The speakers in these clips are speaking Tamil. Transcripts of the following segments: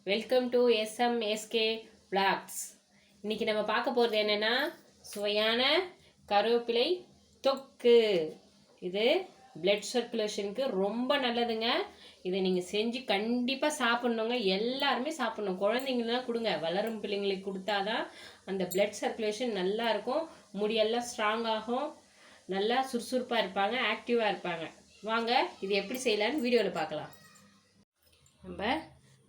Welcome to SMSK Vlogs. இன்றைக்கி நம்ம பார்க்க போகிறது என்னென்னா சுவையான கருவேப்பிலை தொக்கு. இது பிளட் சர்க்குலேஷனுக்கு ரொம்ப நல்லதுங்க. இதை நீங்கள் செஞ்சு கண்டிப்பாக சாப்பிட்ணுங்க. எல்லாருமே சாப்பிட்ணும். குழந்தைங்களாம் கொடுங்க. வளரும் பிள்ளைங்களுக்கு கொடுத்தாதான் அந்த பிளட் சர்க்குலேஷன் நல்லா இருக்கும். முடியெல்லாம் ஸ்ட்ராங் ஆகும். நல்லா சுறுசுறுப்பாக இருப்பாங்க, ஆக்டிவாக இருப்பாங்க. வாங்க இது எப்படி செய்யலான்னு வீடியோவில் பார்க்கலாம். நம்ம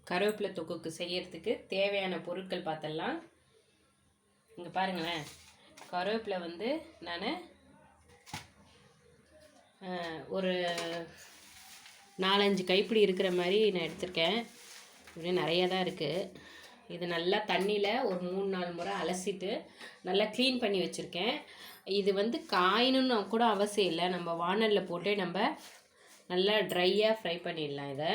கருவேப்பிலை தொக்குக்கு செய்யறதுக்கு தேவையான பொருட்கள் பார்த்தலாம். இங்கே பாருங்களேன், கருவேப்பிலை வந்து நான் ஒரு 4-5 கைப்பிடி இருக்கிற மாதிரி நான் எடுத்திருக்கேன். இப்படி நிறையா தான் இருக்குது. இது நல்லா தண்ணியில் ஒரு 3-4 முறை அலசிட்டு நல்லா க்ளீன் பண்ணி வச்சுருக்கேன். இது வந்து காயணுன்னு கூட அவசியம் இல்லை. நம்ம வானலில் போட்டு நம்ம நல்லா ட்ரையாக ஃப்ரை பண்ணிடலாம். இதை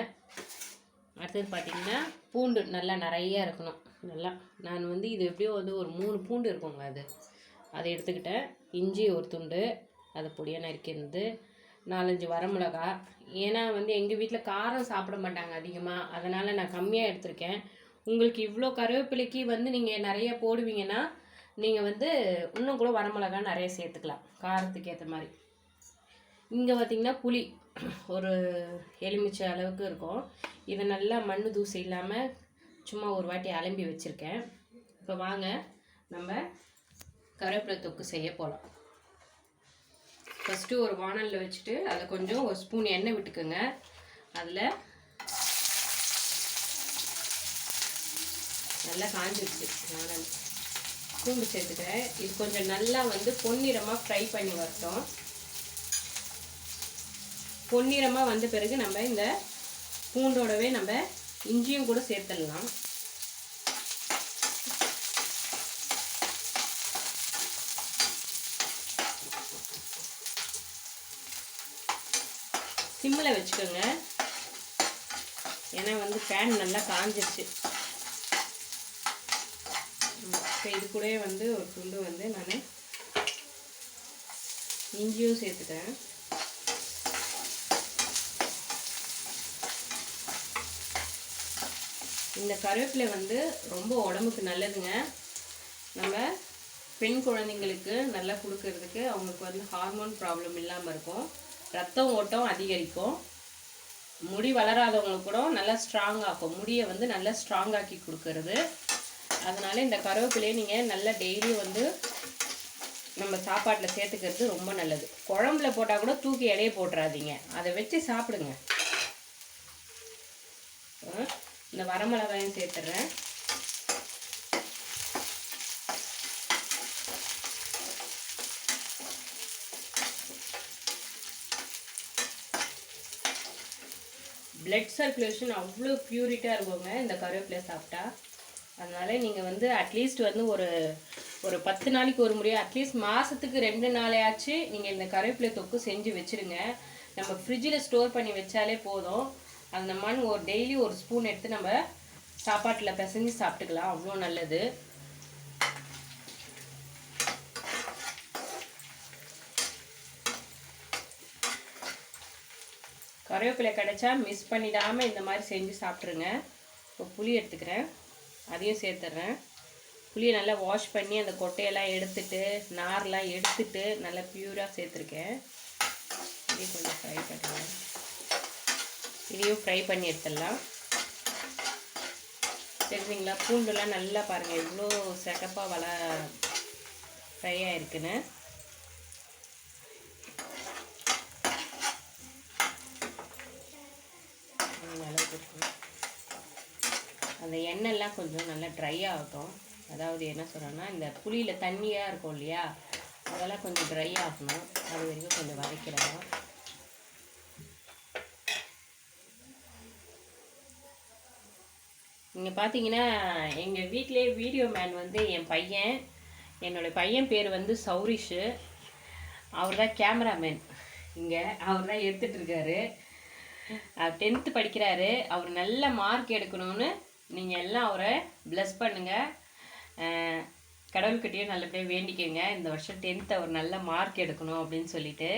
அடுத்தது பார்த்திங்கன்னா பூண்டு நல்லா நிறையா இருக்கணும். நல்லா நான் வந்து இது எப்படியோ வந்து ஒரு 3 பூண்டு இருக்குங்க. அதை எடுத்துக்கிட்டேன். இஞ்சி ஒரு துண்டு, அதை பொடியாக நறுக்கிருந்து, 4-5 வரமிளகா. ஏன்னா வந்து எங்கள் வீட்டில் காரம் சாப்பிட மாட்டாங்க அதிகமாக, அதனால் நான் கம்மியாக எடுத்திருக்கேன். உங்களுக்கு இவ்வளோ கருவேப்பிலைக்கு வந்து நீங்கள் நிறைய போடுவீங்கன்னா நீங்கள் வந்து இன்னும் கூட வரமிளகா நிறைய சேர்த்துக்கலாம், காரத்துக்கு ஏற்ற மாதிரி. இங்கே பார்த்திங்கன்னா புளி ஒரு எலுமிச்சை அளவுக்கு இருக்கும். இதை நல்லா மண் தூசி இல்லாமல் சும்மா ஒரு வாட்டி அலம்பி வச்சுருக்கேன். இப்போ வாங்க நம்ம கருவேப்பிலை தொக்கு செய்ய போகலாம். ஃபஸ்ட்டு ஒரு வானலில் வச்சுட்டு அதில் கொஞ்சம் ஒரு ஸ்பூன் எண்ணெய் விட்டுக்குங்க. அதில் நல்லா காஞ்சிடுச்சு. நான் பூண்டு சேர்த்துக்கிறேன். இது கொஞ்சம் நல்லா வந்து பொன்னிறமாக ஃப்ரை பண்ணி வரட்டும். பொன்னிறமாக வந்த பிறகு நம்ம இந்த பூண்டோடவே நம்ம இஞ்சியும் கூட சேர்த்துடலாம். சிம்மில் வச்சுக்கோங்க, ஏன்னா வந்து பேன் நல்லா காஞ்சிருச்சு. இப்போ இது கூட வந்து ஒரு துண்டு வந்து நான் இஞ்சியும் சேர்த்துட்டேன். இந்த கருவேப்பிலை வந்து ரொம்ப உடம்புக்கு நல்லதுங்க. நம்ம பெண் குழந்தைங்களுக்கு நல்லா கொடுக்கறதுக்கு, அவங்களுக்கு வந்து ஹார்மோன் ப்ராப்ளம் இல்லாமல் இருக்கும், ரத்த ஓட்டம் அதிகரிக்கும், முடி வளராதவங்களுக்கு கூட நல்லா ஸ்ட்ராங் ஆக்கும், முடியை வந்து நல்லா ஸ்ட்ராங் ஆக்கி கொடுக்கறது. அதனால் இந்த கருவேப்பிலையை நீங்கள் நல்லா டெய்லியும் வந்து நம்ம சாப்பாட்டில் சேர்த்துக்கிறது ரொம்ப நல்லது. குழம்புல போட்டால் கூட தூக்கி இலையை போட்டுறாதீங்க, அதை வச்சு சாப்பிடுங்க. இந்த வரமிளகாயும் சேர்த்துட்றேன். பிளட் சர்க்குலேஷன் அவ்வளோ பியூரிட்டாக இருக்குங்க இந்த கருவேப்பிலை சாப்பிட்டா. அதனால் நீங்கள் வந்து அட்லீஸ்ட் வந்து ஒரு 10 நாளைக்கு ஒரு முறையாக, அட்லீஸ்ட் மாதத்துக்கு 2 நாளையாச்சு நீங்கள் இந்த கருவேப்பிலை தொக்கு செஞ்சு வச்சுருங்க. நம்ம ஃப்ரிட்ஜில் ஸ்டோர் பண்ணி வச்சாலே போதும். அந்த மாதிரி ஒரு டெய்லி ஒரு ஸ்பூன் எடுத்து நம்ம சாப்பாட்டில் பிசைஞ்சு சாப்பிட்டுக்கலாம், அவ்வளோ நல்லது. கருவேப்பிலை கிடைச்சா மிஸ் பண்ணிடாமல் இந்த மாதிரி செஞ்சு சாப்பிட்ருங்க. இப்போ புளி எடுத்துக்கிறேன், அதையும் சேர்த்துட்றேன். புளியை நல்லா வாஷ் பண்ணி அந்த கொட்டையெல்லாம் எடுத்துட்டு நார்லாம் எடுத்துட்டு நல்லா பியூராக சேர்த்துருக்கேன். இதையும் கொஞ்சம் ஃப்ரை பண்ணுறேன். இதையும் ஃப்ரை பண்ணி எடுத்துடலாம். தெரிஞ்சுங்களா, பூண்டுலாம் நல்லா பாருங்கள் எவ்வளோ செகப்பாக ஃப்ரை ஆகிருக்குன்னு. அந்த எண்ணெய்லாம் கொஞ்சம் நல்லா ட்ரை ஆகட்டும். அதாவது என்ன சொல்கிறேன்னா, இந்த புளியில் தண்ணியாக இருக்கும் இல்லையா, அதெல்லாம் கொஞ்சம் ட்ரை ஆகணும். அது வரைக்கும் கொஞ்சம் வதக்கிடலாம். நீங்கள் பார்த்தீங்கன்னா எங்கள் வீட்டிலே வீடியோ மேன் வந்து என் பையன், என்னோடய பையன் பேர் வந்து சௌரிஷு. அவர் தான் கேமராமேன். இங்கே அவர் தான் எடுத்துகிட்ருக்காரு. 10th படிக்கிறாரு. அவர் நல்ல மார்க் எடுக்கணும்னு நீங்கள் எல்லாம் அவரை ப்ளஸ் பண்ணுங்கள். கடவுள்கிட்டையும் நல்லபடியாக வேண்டிக்கங்க. இந்த வருஷம் 10th அவர் நல்ல மார்க் எடுக்கணும் அப்படின்னு சொல்லிட்டு.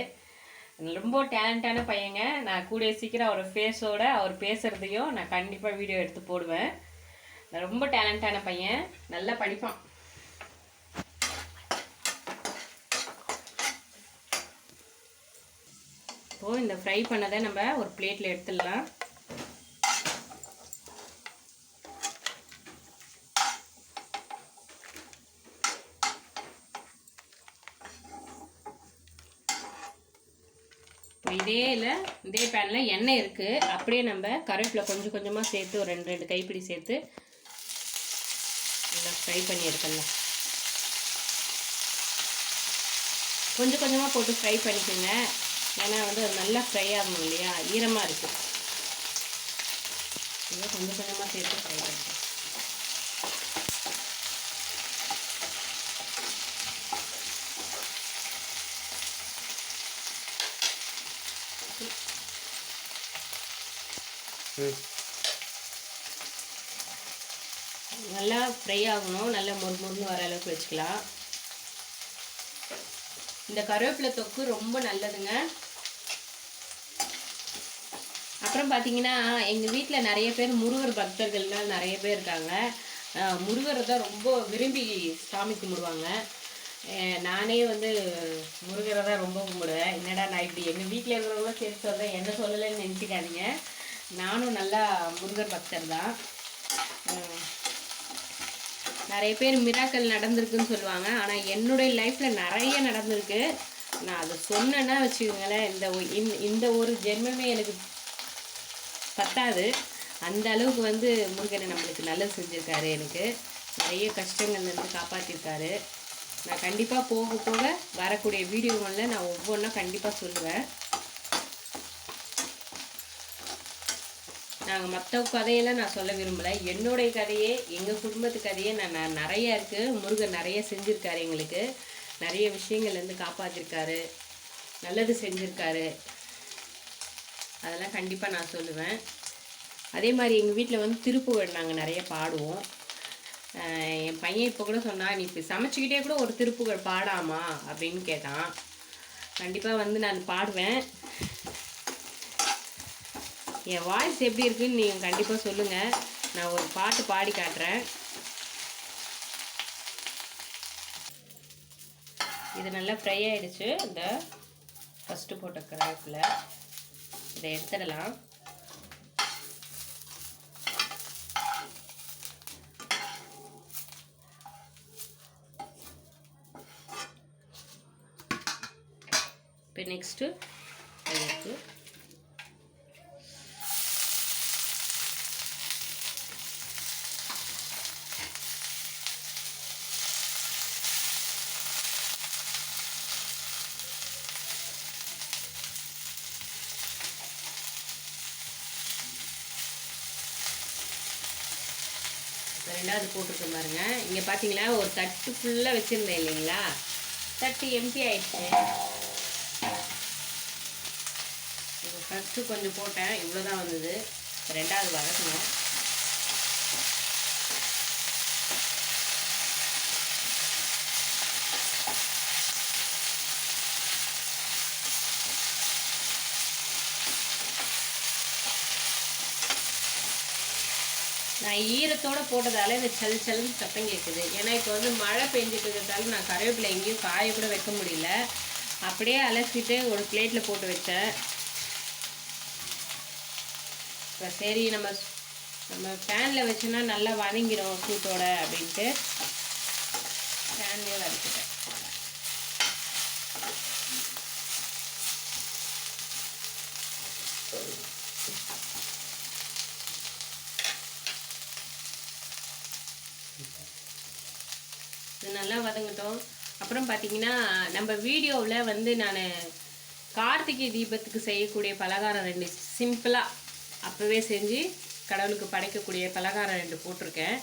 ரொம்ப டேலண்டான பையங்க. நான் கூடிய சீக்கிரம் அவர் ஃபேஸோட அவர் பேசுகிறதையும் நான் கண்டிப்பாக வீடியோ எடுத்து போடுவேன். ரொம்ப டேலண்டான பையன், நல்லா படிப்பான். இப்போது இந்த ஃப்ரை பண்ணதை நம்ம ஒரு பிளேட்டில் எடுத்துடலாம். இதே பேனில் எண்ணெய் இருக்குது. அப்படியே நம்ம கருவேப்பிலை கொஞ்சம் கொஞ்சமாக சேர்த்து ஒரு 2 கைப்பிடி சேர்த்து நல்லா ஃப்ரை பண்ணி எடுக்கலாம். கொஞ்சம் கொஞ்சமாக போட்டு ஃப்ரை பண்ணிக்கோங்க. ஏன்னா வந்து அது நல்லா ஃப்ரை ஆகணும் இல்லையா, ஈரமாக இருக்குது. இதை கொஞ்சம் கொஞ்சமாக சேர்த்து ஃப்ரை பண்ணிக்கலாம். நல்லா ஃப்ரை ஆகணும், நல்லா மொறுமொறுன்னு வர அளவுக்கு வச்சுக்கலாம். இந்த கருவேப்பிலை தொக்கு ரொம்ப நல்லதுங்க. அப்புறம் பார்த்தீங்கன்னா எங்கள் வீட்டில் நிறைய பேர் முருகர் பக்தர்கள்னால் நிறைய பேர் இருக்காங்க. முருகரை தான் ரொம்ப விரும்பி சாமி கும்பிடுவாங்க. நானே வந்து முருகரை தான் ரொம்ப கும்பிடுவேன். என்னடா நான் இப்படி எங்கள் வீட்டில் இருக்கிறவங்களும் சேர்த்து சொல்கிறேன், என்ன சொல்லலைன்னு நினச்சிக்காதீங்க. நானும் நல்லா முருகர் பக்தர் தான். நிறைய பேர் மிராக்கள் நடந்திருக்குன்னு சொல்லுவாங்க. ஆனால் என்னுடைய லைஃப்பில் நிறைய நடந்திருக்கு. நான் அதை சொன்னேன்னா வச்சுக்கோங்களேன், இந்த ஒரு ஜென்மமே எனக்கு பத்தாது. அந்த அளவுக்கு வந்து முருகனை நம்மளுக்கு நல்லது செஞ்சுருக்காரு. எனக்கு நிறைய கஷ்டங்கள்லேருந்து காப்பாற்றிருக்காரு. நான் கண்டிப்பாக போக போக வரக்கூடிய வீடியோகளில் நான் ஒவ்வொன்றா கண்டிப்பாக சொல்லுவேன். நாங்கள் மற்ற கதையெல்லாம் நான் சொல்ல விரும்பலை. என்னுடைய கதையே, எங்கள் குடும்பத்து கதையே நான் நிறையா இருக்குது. முருகன் நிறைய செஞ்சுருக்காரு. எங்களுக்கு நிறைய விஷயங்கள்லேருந்து காப்பாற்றிருக்காரு, நல்லது செஞ்சுருக்காரு. அதெல்லாம் கண்டிப்பாக நான் சொல்லுவேன். அதே மாதிரி எங்கள் வீட்டில் வந்து திருப்புகழ் நாங்கள் நிறைய பாடுவோம். என் பையன் இப்போ கூட சொன்னான், நீ இப்போ சமைச்சிக்கிட்டே கூட ஒரு திருப்புகழ் பாடாமா அப்படின்னு கேட்டான். கண்டிப்பாக வந்து நான் பாடுவேன். என் வாய்ஸ் எப்படி இருக்குன்னு நீங்கள் கண்டிப்பாக சொல்லுங்கள். நான் ஒரு பாட்டு பாடி காட்டுறேன். இது நல்லா ஃப்ரை ஆகிடுச்சு. இந்த ஃபஸ்ட்டு போட்ட கருவேப்பிலை இதை எடுத்துடலாம். இப்போ நெக்ஸ்ட்டு அதுக்கு ரெண்டாவது போட்டுருக்க பாருங்க. இங்கே பார்த்தீங்களா ஒரு தட்டு ஃபுல்லாக வச்சுருந்தேன் இல்லைங்களா, தட்டு எம்டி ஆயிடுச்சு. இப்போ ஃபஸ்ட்டு கொஞ்சம் போட்டேன், இவ்வளோ தான் வந்தது. ரெண்டாவது வதக்கணும். நான் ஈரத்தோடு போட்டதால இந்த சல் சல்னு சத்தம் கேட்குது. ஏன்னா இப்போ வந்து மழை பெஞ்சிட்டு இருக்கிறதால நான் கருவேப்பிலை எங்கேயும் காய கூட வைக்க முடியல. அப்படியே அலசிட்டு ஒரு பிளேட்டில் போட்டு வச்சேன். இப்போ சரி நம்ம ஃபேனில் வச்சோன்னா நல்லா வதங்கிடும் சூட்டோட அப்படின்ட்டு ஃபேன்லேயே வதக்கிட்டேன். இது நல்லா வதங்கட்டும். அப்புறம் பார்த்தீங்கன்னா நம்ம வீடியோவில் வந்து நான் கார்த்திகை தீபத்துக்கு செய்யக்கூடிய பலகாரம் 2 சிம்பிளாக அப்போவே செஞ்சு கடவுளுக்கு படைக்கக்கூடிய பலகாரம் 2 போட்டிருக்கேன்.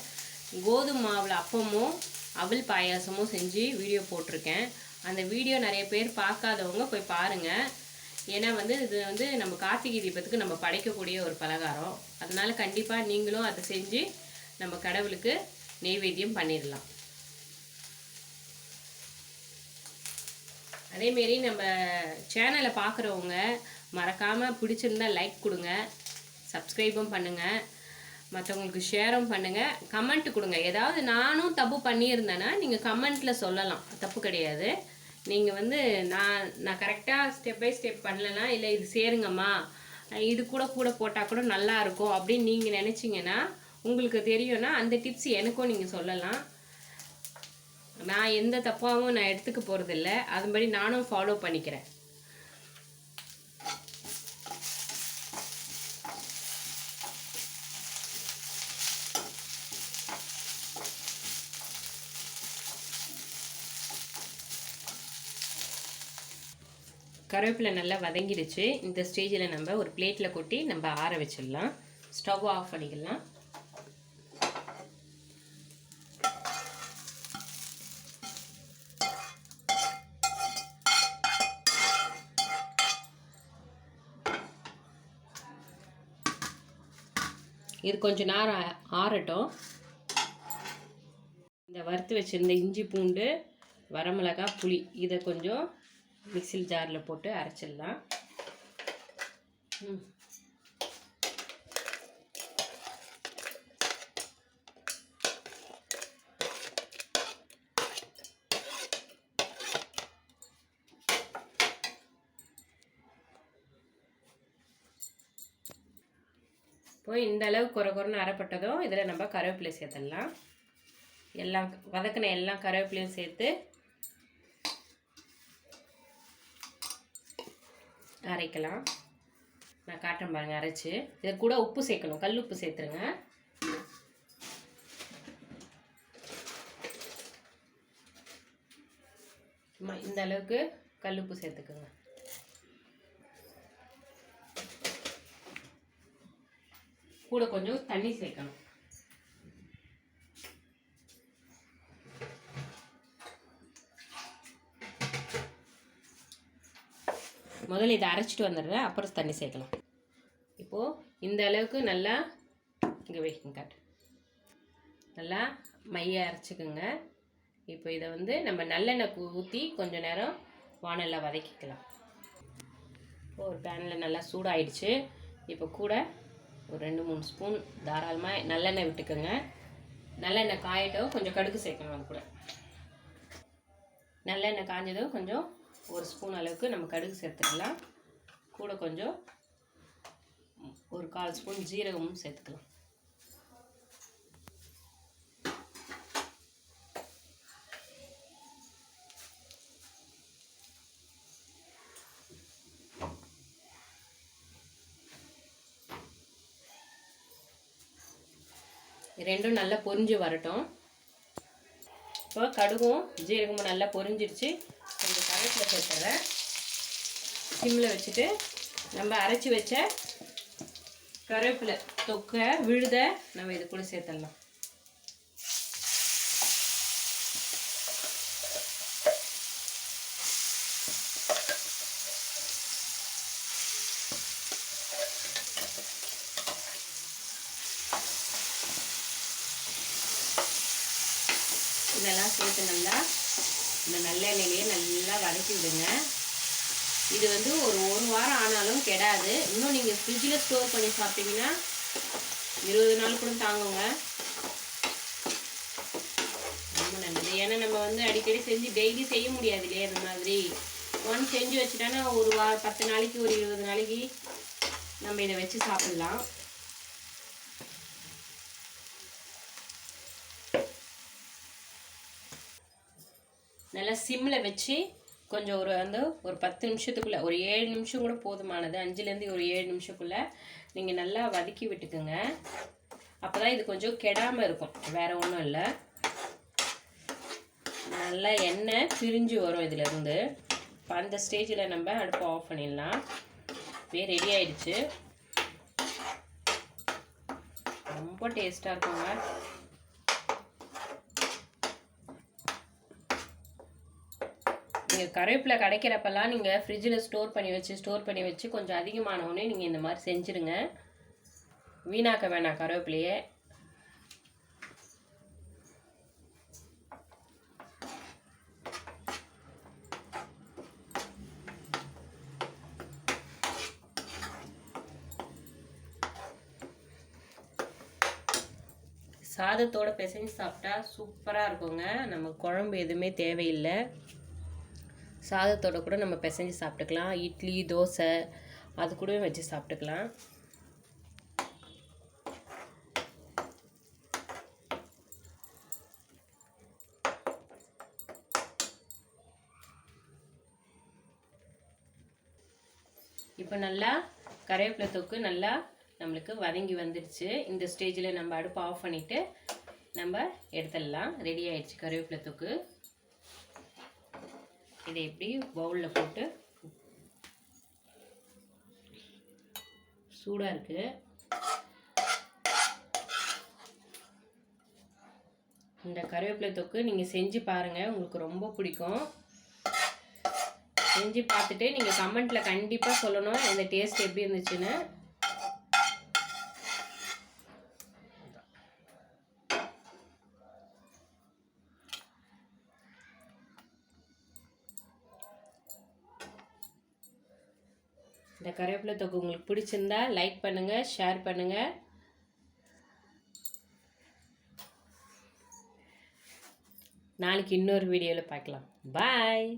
கோதுமை மாவில் அப்பமும் அவல் பாயாசமும் செஞ்சு வீடியோ போட்டிருக்கேன். அந்த வீடியோ நிறைய பேர் பார்க்காதவங்க போய் பாருங்கள். ஏன்னா வந்து இது வந்து நம்ம கார்த்திகை தீபத்துக்கு நம்ம படைக்கக்கூடிய ஒரு பலகாரம். அதனால் கண்டிப்பாக நீங்களும் அதை செஞ்சு நம்ம கடவுளுக்கு நெய்வேத்தியம் பண்ணிடலாம். அதேமாரி நம்ம சேனலை பார்க்குறவங்க மறக்காமல் பிடிச்சிருந்தா லைக் கொடுங்க, சப்ஸ்கிரைபும் பண்ணுங்கள். மற்றவங்களுக்கு ஷேரும் பண்ணுங்கள், கமெண்ட் கொடுங்க. ஏதாவது நானும் தப்பு பண்ணியிருந்தேன்னா நீங்கள் கமெண்ட்டில் சொல்லலாம், தப்பு கிடையாது. நீங்கள் வந்து நான் கரெக்டாக ஸ்டெப் பை ஸ்டெப் பண்ணலன்னா, இல்லை இது சேருங்கம்மா, இது கூட கூட போட்டால் கூட நல்லாயிருக்கும் அப்படின்னு நீங்கள் நினச்சிங்கன்னா, உங்களுக்கு தெரியும்னா அந்த டிப்ஸ் எனக்கும் நீங்கள் சொல்லலாம். நான் எந்த தப்பாகவும் நான் எடுத்துக்க போகிறதில்ல, அதுபடி நானும் ஃபாலோ பண்ணிக்கிறேன். கருவேப்பிலை நல்லா வதங்கிடுச்சு. இந்த ஸ்டேஜில் நம்ம ஒரு பிளேட்டில் கொட்டி நம்ம ஆற வச்சிடலாம். ஸ்டவ் ஆஃப் பண்ணிக்கலாம். இது கொஞ்சம் நேரம் ஆறட்டும். இந்த வறுத்து வச்சுருந்த இஞ்சி பூண்டு வரமிளகாய் புளி இதை கொஞ்சம் மிக்ஸி ஜாரில் போட்டு அரைச்சிடலாம். இப்போ இந்த அளவு குறைன்னு அரைப்பட்டதும் இதில் நம்ம கருவேப்பிலை சேர்த்துடலாம். எல்லாம் வதக்கின எல்லாம் கருவேப்பிலையும் சேர்த்து அரைக்கலாம். நான் காட்டுறேன் பாருங்கள் அரைச்சி. இதை கூட உப்பு சேர்க்கணும், கல் உப்பு சேர்த்துருங்க. இந்த அளவுக்கு கல் உப்பு சேர்த்துக்குங்க. கூட கொஞ்சம் தண்ணி சேர்க்கணும். முதல்ல இதை அரைச்சிட்டு வந்துடுறேன், அப்புறம் தண்ணி சேர்க்கலாம். இப்போது இந்த அளவுக்கு நல்லா இங்கே வைக்குங்க, காட்டு நல்லா மைய அரைச்சிக்குங்க. இப்போ இதை வந்து நம்ம நல்லெண்ணெய் ஊற்றி கொஞ்சம் நேரம் வானலில் வதக்கிக்கலாம். இப்போ ஒரு பேனில் நல்லா சூடாயிடுச்சு. இப்போ கூட ஒரு 2-3 ஸ்பூன் தாராளமாக நல்லெண்ணெய் விட்டுக்கோங்க. நல்லெண்ணெய் காயட்டும், கொஞ்சம் கடுகு சேர்க்கணும். அது கூட நல்லெண்ணெய் காஞ்சதும் கொஞ்சம் 1 ஸ்பூன் அளவுக்கு நம்ம கடுகு சேர்த்துக்கலாம். கூட கொஞ்சம் ஒரு 1/4 ஸ்பூன் ஜீரகமும் சேர்த்துக்கலாம். ரெண்டும் நல்லா பொரிஞ்சு வரட்டும். இப்போ கடுகும் ஜீரகமும் நல்லா பொரிஞ்சிருச்சு. கொஞ்சம் கருவேப்பிலை சேர்த்துறேன். சிம்மில் வச்சுட்டு நம்ம அரைச்சி வச்ச கருவேப்பிலை தொக்கை விழுத நம்ம இது கூட சேர்த்துடலாம். இதெல்லாம் சேர்த்து நல்லா இந்த நல்லெண்ணெயிலேயே நல்லா வதக்கி விடுங்க. இது வந்து ஒரு வாரம் ஆனாலும் கெடாது. இன்னும் நீங்கள் ஃப்ரிட்ஜில் ஸ்டோர் பண்ணி சாப்பிட்டீங்கன்னா 20 நாள் கூட தாங்குங்க. ரொம்ப நல்லது. ஏன்னா நம்ம வந்து அடிக்கடி செஞ்சு டெய்லி செய்ய முடியாது இல்லையா? இந்த மாதிரி ஒன்ஸ் செஞ்சு வச்சுட்டோன்னா ஒரு 10 நாளைக்கு ஒரு 20 நாளைக்கு நம்ம இதை வச்சு சாப்பிட்லாம். நல்லா சிம்மில் வச்சு கொஞ்சம் ஒரு 10 நிமிஷத்துக்குள்ளே, ஒரு 7 நிமிஷம் கூட போதுமானது. 5லேருந்து ஒரு 7 நிமிஷத்துக்குள்ளே நீங்கள் நல்லா வதக்கி விட்டுக்குங்க. அப்போ தான் இது கொஞ்சம் கெடாமல் இருக்கும், வேறு ஒன்றும் இல்லை. நல்லா எண்ணெய் பிரிஞ்சு வரும் இதிலேருந்து. இப்போ அந்த ஸ்டேஜில் நம்ம அடுப்பை ஆஃப் பண்ணிடலாம். ரெடி ஆயிடுச்சு. ரொம்ப டேஸ்ட்டாக இருக்குங்க. நீங்கள் கருவேப்பிலை கிடைக்கிறப்பெல்லாம் நீங்கள் ஃப்ரிட்ஜில் ஸ்டோர் பண்ணி வச்சு கொஞ்சம் அதிகமானவுடனே நீங்கள் இந்த மாதிரி செஞ்சுருங்க. வீணாக்க வேணாம் கருவேப்பிலையே. சாதத்தோடு பிசைஞ்சு சாப்பிட்டா சூப்பராக இருக்குங்க. நம்ம குழம்பு எதுவுமே தேவையில்லை. சாதத்தோட கூட நம்ம பிசைஞ்சு சாப்பிட்டுக்கலாம். இட்லி, தோசை அது கூட வச்சு சாப்பிட்டுக்கலாம். இப்போ நல்லா கருவேப்பிலை தொக்கு நல்லா நம்மளுக்கு வதங்கி வந்துடுச்சு. இந்த ஸ்டேஜில் நம்ம அடுப்பை ஆஃப் பண்ணிவிட்டு நம்ம எடுத்துடலாம். ரெடி ஆயிடுச்சு கருவேப்பிலை தொக்கு. இதை எப்படி பவுலில் போட்டு, சூடாக இருக்குது, இந்த கருவேப்பிலை தொக்கு நீங்கள் செஞ்சு பாருங்கள், உங்களுக்கு ரொம்ப பிடிக்கும். செஞ்சு பார்த்துட்டு நீங்கள் கமெண்ட்டில் கண்டிப்பாக சொல்லணும் இந்த டேஸ்ட் எப்படி இருந்துச்சுன்னு. இந்த கருவேப்பிலை தொக்கு உங்களுக்கு பிடிச்சிருந்தா லைக் பண்ணுங்கள், ஷேர் பண்ணுங்கள். நாளைக்கு இன்னொரு வீடியோவில் பார்க்கலாம். பாய்.